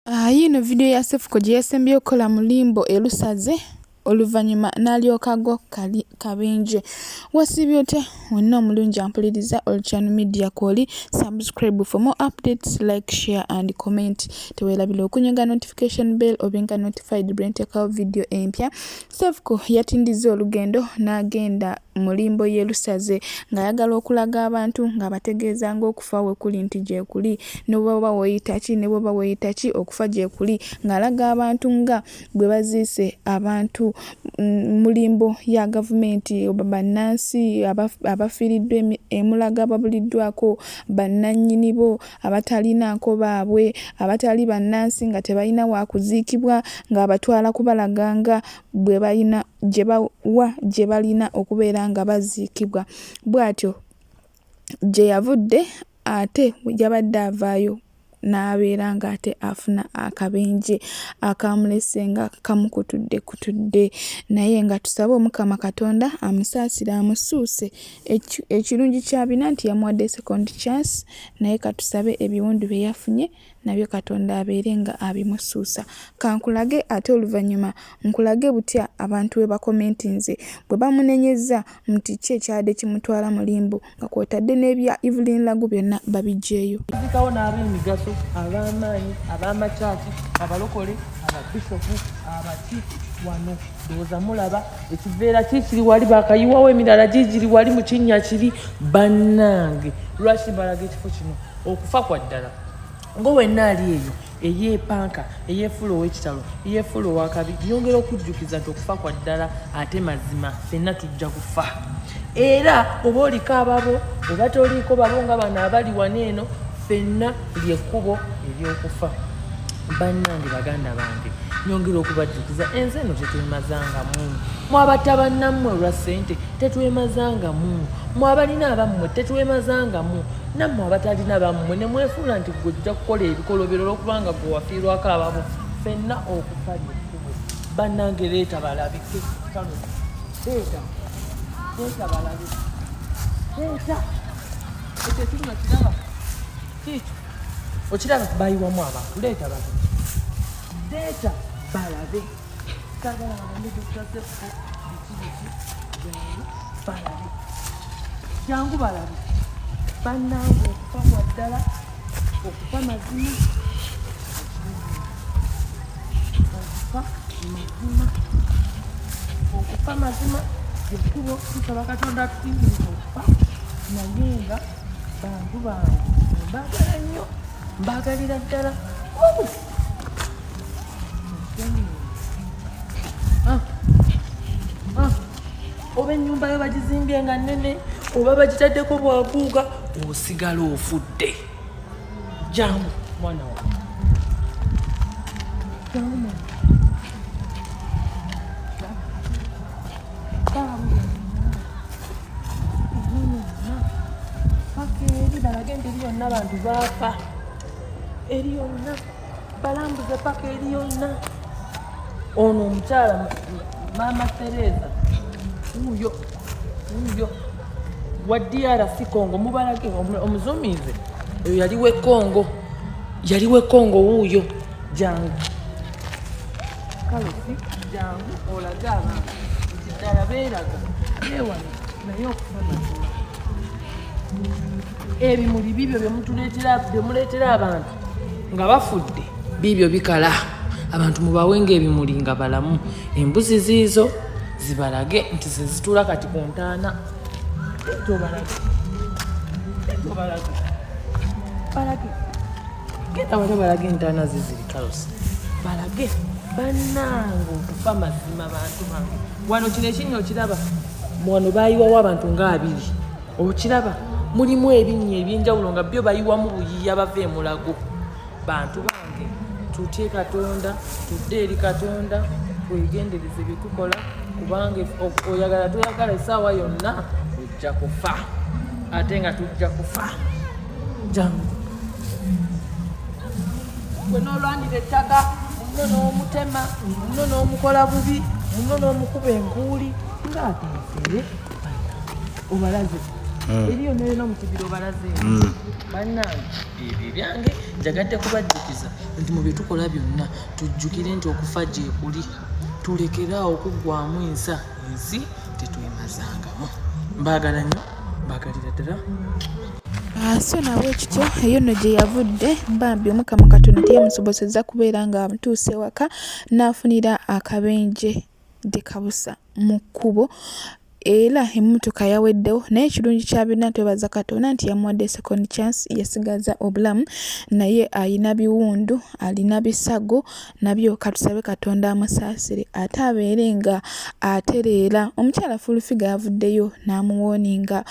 Yino video ya Cephcol gye yasembyeyo okukola mu Limbo e Lusaze oluvannyuma n'alyoka agwa kabenje. Wasiibye otya? Wonna omulungi ampuliriza ol channel media kw'oli. Subscribe for more updates, like, share and comment. Teweerabira okunyiga notification bell obenga notified bwe nteekawo video empya. Cephcol yatindiza olugendo n'agenda mu Limbo y'e Lusaze ng'ayagala okulaga abantu ng'abategeeza ng'okufa we kuli nti gye kuli, ne bw'oba weeyita ki ne bw'oba weeyita ki okufa gye kuli, ng'alaga abantu nga bwe baziise abantu mu Limbo ya gavumenti, bannansi abafiiriddwa emulaga babuliddwako, bannannyini bo abatalinaako baabwe, abatali bannansi nga tebalina wa kuziikibwa, ng'abatwala kubalaga nga bwe balina gye bawa gye balina okubeera nga baziikibwa. Bw'atyo gye yavudde ate yabadde avaayo n'abeera ng'ate afuna akabenje akamulese nga kamukutudde, naye nga tusabe Omukama Katonda amusaasire amusuuse. Ekirungi kya bina nti yamuwadde second chance, naye katusabe ebiwundu bye yafunye nabyo Katonda abeere nga abimusuusa. Kankulage ate oluvannyuma nkulage butya abantu we bakomentinze bwe bamunenyeza nti ki ekyadde kimutwala mu Limbo nga kw'otadde n'ebya Evelyn Lagu byonna babiggyeeyo. Zikawo n'ab'emigaso, ab'amaanyi, ab'amakyaki, abalokole, ababishopu, abaki wano ndowooza mulaba ekiveera kikiri wali bakayiwawo emirala gigiri wali mu kinnya kiri bannange. Lwaki mbalaga ekifo kino okufa kwa ddala ng'owenna ali eyo eyeepanka eyeefuula ow'ekitalo eyeefuula ow'akabi yongera okujjukiza nti okufa kwa ddala ate mazima ffenna tujja kufa. Era oba oliko ababo oba toliiko babo nga bano abali wano eno, ffenna lyekkubo ery'okufa. Bannange baganda bange nyongera okubajjukiza ensi eno tetwemazangamu. Mwabatta bannammwe olwa ssente tetwemazangamu. Mwabalina abammwe tetwemazangamu. Nammwe abatalina bammwe ne mwefuula nti gwe ojja kukola ebikolobero olw'okubanga gwe wafiirwako ababo. Ffenna okufa lyekkubo. Bannange leeta balabike. Kano leeta balabike. Leeta ekyo ekiruma kiraba kiikyo okiraba bayiwamu abantu. Leeta balabike. Leeta balabe. Sagala bagambe Dr. Cephcol jangu balabe. Jangu balabe. Bannange okufa kwa ddala, okufa mazima, okufa mazima ekkubo. Tusaba Katonda atutingirize okufa, naye nga bantu bange mbaagala nnyo, mbaagalira ddala. Oba ennyumba yo bagizimbye nga nnene oba bagitaddeko bwaguuga osigala ofudde. Jangu mwana wa paka eri balage nti eri yonna abantu baafa, eri yonna balambuze paka eri yonna. Ono omukyala Maama Tereza wuuyo wa DRC Congo mubalage omuzumiize oyo yali we Congo wuuyo. Jangu kalosi jangu olage abantu nti ddala beeraga beewala naye okufa mazima. Ebimuli bibyo byemuleetera abantu nga bafudde biibyo bikala. Abantu mubawenga ebimuli nga balamu. Embuzi ziizo zibalage nti zezitula kati ku ntaana. Balage genda wale balage entaana ziziri kalosi balage. Bannange okufa mazima bantu bange. Wano kino ekinnya okiraba wano bayiwawo abantu nga 2 okiraba mulimu ebinnya eby'enjawulo nga byo bayiwamu buyiiya bava emulago. Bantu bange tutye Katonda, tudde eri Katonda, twegendereze bye tukola kubanga oyagala toyagala essaawa yonna tujja kufa, ate nga tujja kufa. Jangu gwe n'olwanira ettaka muno n'omutema muno n'omukola bubi muno n'omukuba enkuuli ng'ate nfere obalaze eriyo nena mu kibiro balaze bannange ebyo byange njagadde kubajjukiza nti mu bye tukola byonna tujjukire nti okufa gye kuli tulekeraawo okuggwamu ensi tetwemazangamu mbaagala nnyo mbaagalira ddala so nawe ekityo eyo nno gye yavudde bambi omukama katonda teyamusobozeza kubeera nga amutuuse waka n'afunira akabenje dekabusa mu kkubo era emmotoka yaweddewo naye ekirungi kya byonna twebaza katonda nti yamuwadde second chance yasigaza obulamu naye ayina biwundu alina bisago nabyo katusabe katonda amusaasire ate abeere nga atereera omukyala fulufiga yavuddeyo n'amuwooninga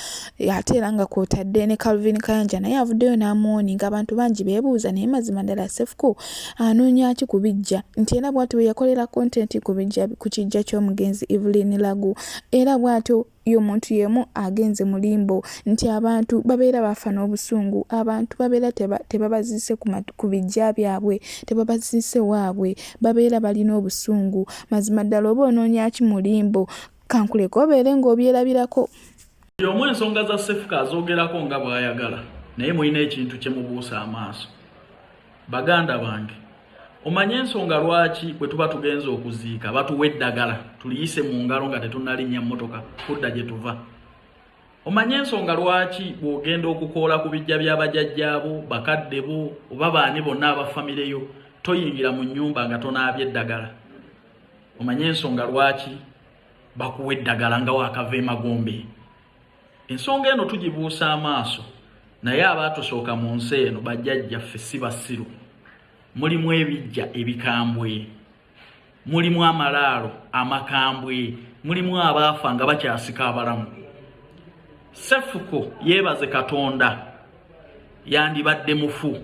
ate era nga kwotadde ne Calvin Kayanja naye avuddeyo n'amuwooninga abantu bangi beebuuza naye mazima ddala Cephcol anoonya ki ku bijja nti era bw'ati bwe yakolera content ku kijja ky'omugenzi Evelyn Lagu era bw'ati y'omuntu yemu agenze mu Limbo nti abantu babeera bafa n'obusungu abantu babeera tebabazise ku bijja byabwe tebabazise waabwe babeera balina obusungu mazima ddala oba onoonya ki mu Limbo kankuleka obeere ng'obyerabirako omu ensonga za Cephcol azoogerako nga bw'ayagala naye mulina ekintu kye mubuusa amaaso baganda bange omanye ensonga lwaki bwe tuba tugenza okuziika batuwa eddagala tuliyise mu ngalo nga tetunnalinnya mmotoka kudda gye tuva omanye ensonga lwaki bw'ogenda okukoola ku bijja by'abajjajjaabo bakadde bo oba baani bonna abafamireyo toyingira mu nnyumba nga tonaabye eddagala omanye ensonga lwaki bakuwa eddagala nga waakava emagombe ensonga eno tugibuusa amaaso naye abaatusooka mu nsi eno bajjajjaffe si basiru mulimu ebijja ebikambwe mulimu amalaalo amakambwe mulimu abaafa nga bakyasika abalamu Cephcol yeebaze katonda yandibadde mufu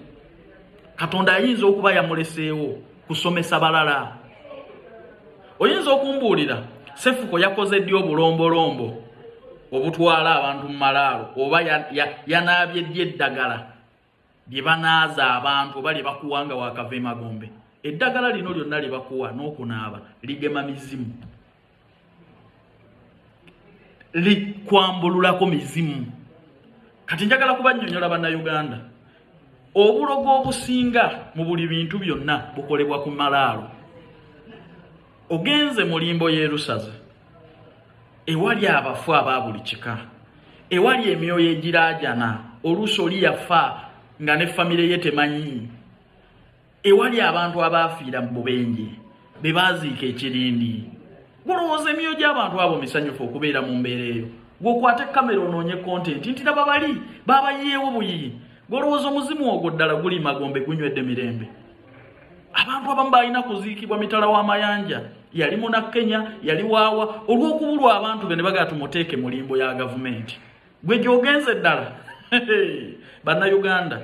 katonda ayinza okuba yamuleseewo kusomesa balala oyinza okumbuulira Cephcol yakoze ddi obulombolombo obutwala abantu mu malaalo oba yanaabye ddi eddagala lye banaaza abantu oba lye bakuwanga waakava emagombe eddagala lino lyonna lye bakuwa n'okunaaba ligema mizimu likwambululako mizimu kati njagala kubannyonnyola bannayuganda obulogo obusinga mu buli bintu byonna bukolebwa ku malaalo ogenze mu Limbo y'erusaze ewali abafu aba buli kika ewali emyoyo egiraajana oluusi oli yafa nga ne famire ye temanyi ewali abantu abaafiira mu bubenje be baaziika ekirindi golowooza emyoyo gy'abantu abo misanyufu okubeera mu mbeera eyo gw'okwate kamera onoonye content nti laba bali baabayiyeewo buyiyi golowooza omuzimu ogwo ddala guli magombe gunywedde mirembe abantu abamu balina kuziikibwa mitala w'amayanja yali muna Kenya yali waawa olw'okubulwa abantu be ne bagala tumuteeke mu Limbo ya gavumenti gwe gy'ogenze ddala bannayuganda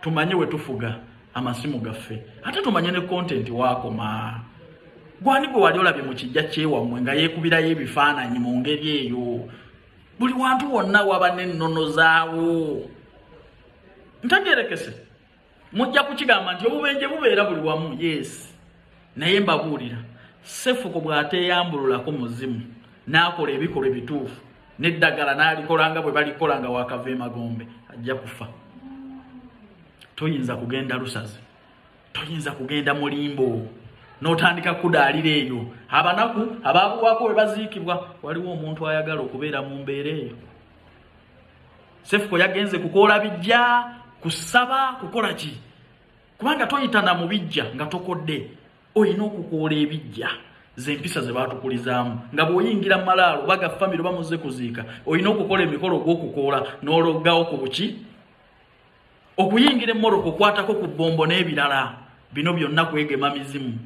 tumanye we tufuga amasimu gaffe ate tumanye ne content waakoma gwani gwe wali olabye mu kijja kyewammwe nga yeekubirayo ebifaananyi mu ngeri eyo buli wantu wonna waba n'ennono zaawo ntagerekese mujja kukigamba nti obubenje bubeera buli wamu yes naye mbabuulira Cephcol bw'ateeyambululako muzimu n'akola ebikolwa ebituufu n'eddagala n'alikola nga bwe balikola nga waakava emagombe ajja kufa toyinza kugenda lusaze toyinza kugenda mu Limbo n'otandika kudaalira eyo abanaku abaabuwaako we baziikibwa waliwo omuntu ayagala okubeera mu mbeera eyo Cephcol yagenze kukoola bijja kusaba kukola ki kubanga toyitana mu bijja nga tokodde oyina okukoola ebijja zempisa ze baatukulizaamu nga bw'oyingira mu malaalo baga famire bamuzze kuziika oyina okukola emikolo gw'okukoola n'ologgawo ku buki okuyingira emmoroka okwatako ku bbombo n'ebirala bino byonna kwegema mizimu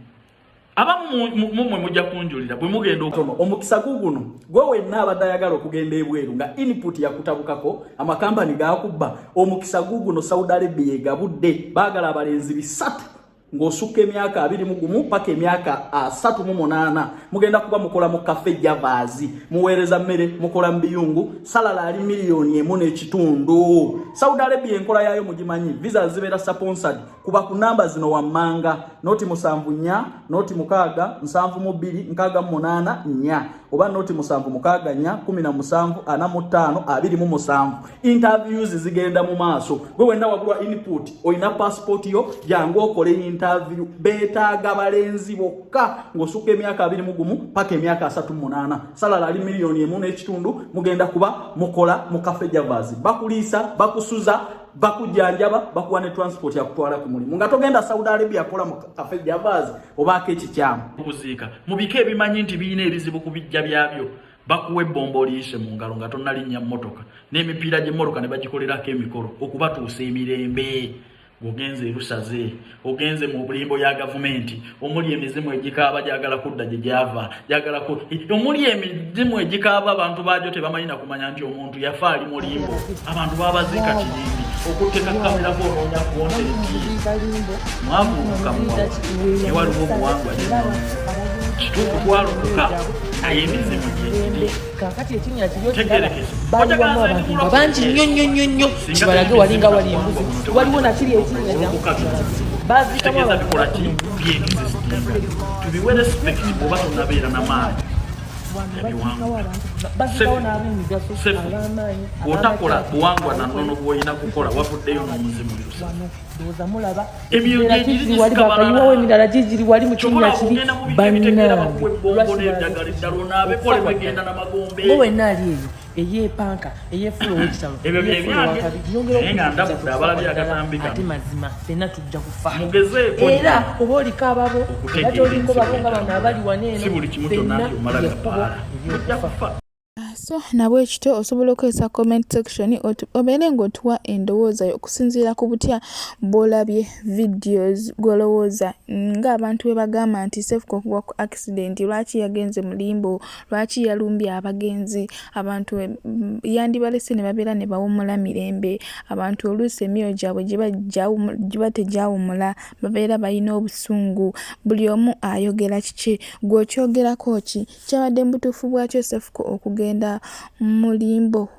abamu mumwe mujja kunjulira bwe mugenda okono omukisa guguno gwe wenna abadde ayagala okugenda ebweru nga input yakutabukako amakambani gaakubba omukisa guguno Saudi Arabia egabudde baagala abalenzi 3 ng'osukka emyaka 21 paka emyaka 38 mugenda kuba mukola mu cafe Javaazi, muweereza mmere, mukola mu biyungu, salala ali $1.5 Saudi Arabia enkola yayo mugimanyi, visa zibeera sponsored kuba ku namba zino wammanga, noti 74 noti 6 72 68 4 oba noti 764 17 45 27. Interviews zigenda mu maaso. Gwe wenna wagulwa input oyina passport yo jangu okole interview. Beetaaga balenzi bokka ng'osukka emyaka 21 paka emyaka 38 salala ali $1.5 mugenda kuba mukola mu cafe Javaazi, bakuliisa bakusuza bakujjanjaba bakuwa ne transport ya kutwala ku mulimu nga togenda Saudi Arabia kola mu cafe Javaazi obaako ekikyamu okuziika mubike ebimanyi nti birina ebizibu ku bijja byabyo bakuwe bombo liise mu ngalo nga tonnalinnya mmotoka n'emipiira gy'emmotoka ne bagikolerako emikolo okubatuusa emirembe. Ogenze Lusaze, ogenze mu Limbo ya gavumenti, omuli emizimu egikaaba gyagala kudda gye gyava, gyagala ko omuli emizimu egikaaba abantu baajo tebamanyi na kumanya nti omuntu yafa ali mu Limbo, abantu babaziika kirindi okutteka kamera bw'onoonya kontenti mwavuuka ewaliwo obuwangwa kituufu twalokoka naye emizimu gyegiri kakati ekinnya kiryotegerekese baliwamu abantu bangi nnyo kibalage walinga wali embuzi waliwo nakiri ekinnya bazitegeeza bikola ki byexistinga tubiwe respect bw'oba tonabeera n'amaanyi bw'otakola buwangwa na nnono bw'olina kukola wavuddeyo n'omuzimu emyoyo gyegiriwaliwo emirala gigiri wali mu kinnya kiri bannabo wenna ali eyo eyepanka eyefula owekitalo ebyo byebyange naye nga ndabudde abalabye akatambika ate mazima fenna tujja kufa mugezeeko era oba oliko ababo ate oliko babo nga bano abali waneeno si buli kimu kyonna nti omala gapaala ojja kufa. So nabwe ekito osobola okozesa comment section obeere ng'otuwa endowooza yo okusinziira ku butya bw'olabye videos gw'olowooza ng'abantu bwe bagamba nti Cephcol okuva ku accident lwaki yagenze mu Limbo, lwaki yalumbye abagenzi, abantu yandibalese ne babeera ne bawummula mirembe, abantu oluusi emyoyo gyabwe giba tegyawummula babeera balina obusungu, buli omu ayogera kiki, gwe okyogerako ki, kyabadde mu butuufu bwakyo Cephcol okugenda mu Limbo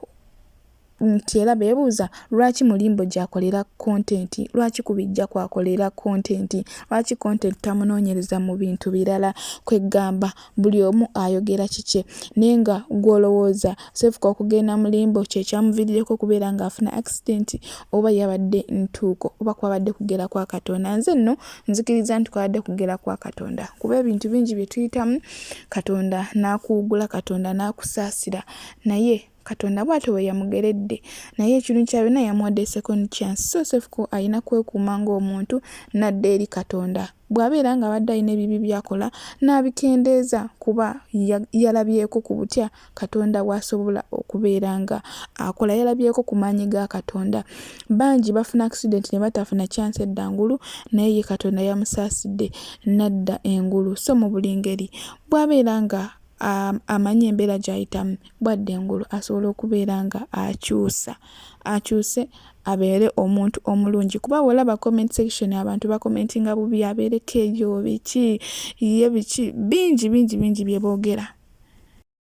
nti era beebuuza lwaki mu Limbo gyakolera content, lwaki kubijja kwakolera content, lwaki content tamunoonyereza mu bintu birala, kwegamba buli omu ayogera kike naye nga gw'olowooza Cephcol okugenda mu Limbo kye kyamuviiriddeko okubeera ng'afuna accident oba yabadde ntuuko oba kwabadde kugera kwa Katonda. Nze nno nzikiriza nti kwabadde kugera kwa Katonda kuba ebintu bingi bye tuyitamu Katonda n'akuwugula, Katonda n'akusaasira, naye Katonda bw'atyo bwe yamugeredde naye ekintu kya byonna yamuwadde second chance. So Cephcol alina kwekuuma ng'omuntu n'adda eri Katonda bw'abeera ng'abadde alina ebibi byakola n'abikendeeza kuba yalabyeko ku butya Katonda bw'asobola okubeera nga akola, yalabyeko ku maanyi ga Katonda. Bangi bafuna accident ne batafuna chance eddangulu naye ye Katonda yamusaasidde n'adda engulu. So mu buli ngeri bw'abeera nga amanyi embeera gy'ayitamu bwadde engulu asobola okubeera nga akyuse abeere omuntu omulungi kuba bw'olaba comment section abantu bakomentinga bubi abeereko ebyo biki bingi bye boogera.